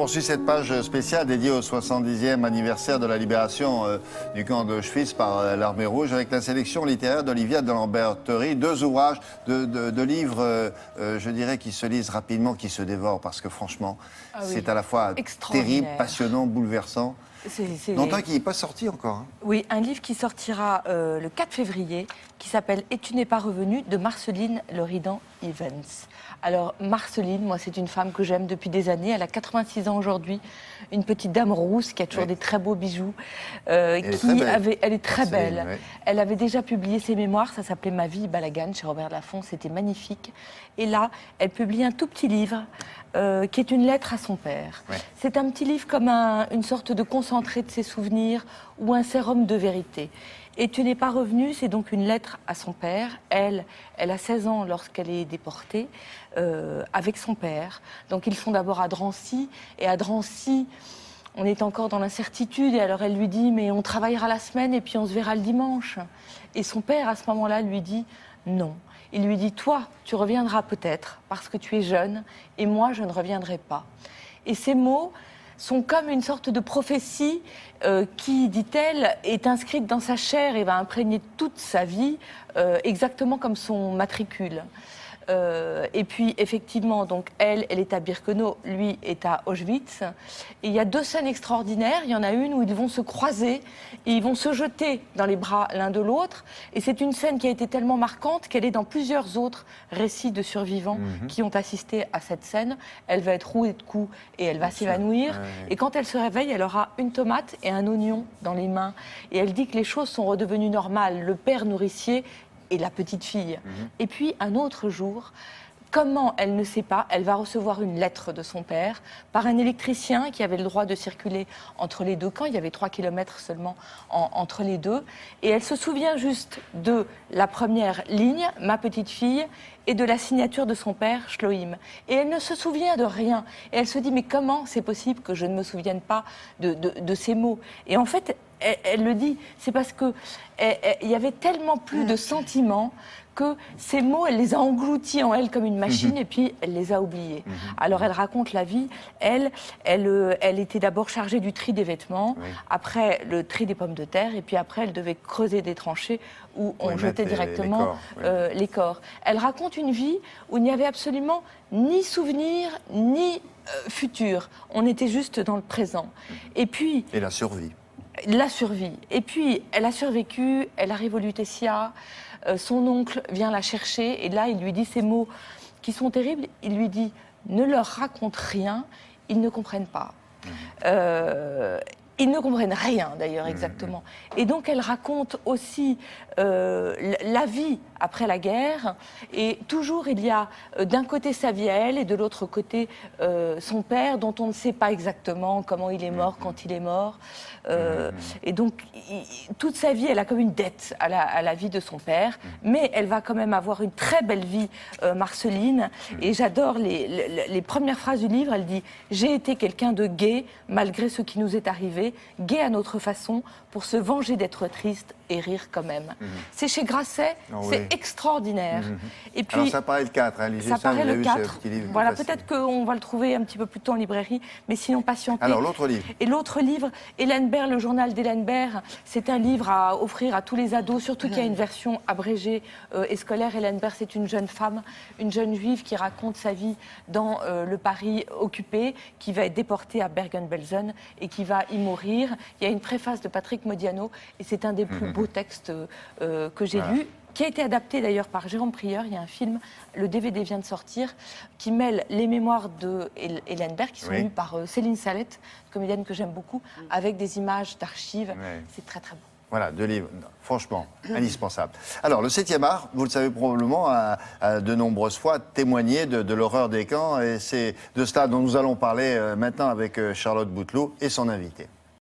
poursuit cette page spéciale dédiée au 70e anniversaire de la libération du camp d'Auschwitz par l'Armée Rouge avec la sélection littéraire d'Olivia de Lamberterie. Deux ouvrages, de livres, je dirais, qui se lisent rapidement, qui se dévorent parce que franchement, c'est à la fois terrible, passionnant, bouleversant. Dont un qui n'est pas sorti encore. Hein. Oui, un livre qui sortira le 4 février, qui s'appelle « Et tu n'es pas revenu » de Marceline Loridan-Evans. Alors, Marceline, moi, c'est une femme que j'aime depuis des années. Elle a 86 ans aujourd'hui, une petite dame rousse qui a toujours des très beaux bijoux. Elle est très belle. Ouais. Elle avait déjà publié ses mémoires, ça s'appelait « Ma vie, Balagan » chez Robert Laffont, c'était magnifique. Et là, elle publie un tout petit livre qui est une lettre à son père. Ouais. C'est un petit livre comme une sorte de concentré de ses souvenirs ou un sérum de vérité. Et tu n'es pas revenu, c'est donc une lettre à son père. Elle a 16 ans lorsqu'elle est déportée avec son père. Donc ils sont d'abord à Drancy. Et à Drancy, on est encore dans l'incertitude. Et alors elle lui dit, mais on travaillera la semaine et puis on se verra le dimanche. Et son père, à ce moment-là, lui dit, non. Il lui dit, toi, tu reviendras peut-être parce que tu es jeune et moi, je ne reviendrai pas. Et ces mots sont comme une sorte de prophétie qui, dit-elle, est inscrite dans sa chair et va imprégner toute sa vie, exactement comme son matricule. Et puis, effectivement, donc, elle est à Birkenau, lui est à Auschwitz. Et il y a deux scènes extraordinaires. Il y en a une où ils vont se croiser et ils vont se jeter dans les bras l'un de l'autre. Et c'est une scène qui a été tellement marquante qu'elle est dans plusieurs autres récits de survivants qui ont assisté à cette scène. Elle va être rouée de coups et elle va s'évanouir. Et quand elle se réveille, elle aura une tomate et un oignon dans les mains. Et elle dit que les choses sont redevenues normales. Le père nourricier et la petite fille. Et puis, un autre jour, comment elle ne sait pas, elle va recevoir une lettre de son père par un électricien qui avait le droit de circuler entre les deux camps. Il y avait 3 kilomètres seulement entre les deux. Et elle se souvient juste de la première ligne, ma petite fille, et de la signature de son père, Shloim. Et elle ne se souvient de rien. Et elle se dit, mais comment c'est possible que je ne me souvienne pas de ces mots? Et en fait, elle le dit, c'est parce qu'il y avait tellement plus de sentiments que ces mots, elle les a engloutis en elle comme une machine et puis elle les a oubliés. Alors elle raconte la vie. Elle était d'abord chargée du tri des vêtements, après le tri des pommes de terre et puis après elle devait creuser des tranchées où on jetait directement les corps. Elle raconte une vie où il n'y avait absolument ni souvenir ni futur. On était juste dans le présent. Et puis... Et la survie. La survie. Et puis, elle a survécu, elle arrive au Lutetia, son oncle vient la chercher, et là, il lui dit ces mots qui sont terribles. Il lui dit, ne leur raconte rien, ils ne comprennent pas. Ils ne comprennent rien, d'ailleurs, exactement. Et donc, elle raconte aussi la vie après la guerre. Et toujours, il y a d'un côté sa vie à elle et de l'autre côté son père, dont on ne sait pas exactement comment il est mort, quand il est mort. Et donc, toute sa vie, elle a comme une dette à la vie de son père. Mais elle va quand même avoir une très belle vie, Marceline. Et j'adore les premières phrases du livre. Elle dit « J'ai été quelqu'un de gai, malgré ce qui nous est arrivé, gai à notre façon, pour se venger d'être triste et rire quand même. » C'est chez Grasset, c'est extraordinaire. Et puis, alors ça paraît le 4, hein, ça paraît le 4. Voilà, peut-être qu'on va le trouver un petit peu plus tôt en librairie, mais sinon patientez. Alors l'autre livre. Et l'autre livre, Hélène Baird, le journal d'Hélène Baird, c'est un livre à offrir à tous les ados, surtout qu'il y a une version abrégée et scolaire. Hélène Baird, c'est une jeune femme, une jeune juive qui raconte sa vie dans le Paris occupé, qui va être déportée à Bergen-Belsen et qui va y mourir. Il y a une préface de Patrick Modiano et c'est un des plus beaux textes que j'ai lu, qui a été adapté d'ailleurs par Jérôme Prieur. Il y a un film, le DVD vient de sortir, qui mêle les mémoires de Hélène Baird, qui sont lues par Céline Salette, comédienne que j'aime beaucoup, avec des images d'archives. C'est très très beau. Voilà, 2 livres, franchement, indispensables. Alors, le 7e art, vous le savez probablement, a de nombreuses fois témoigné de l'horreur des camps, et c'est de cela dont nous allons parler maintenant avec Charlotte Bouteloup et son invité.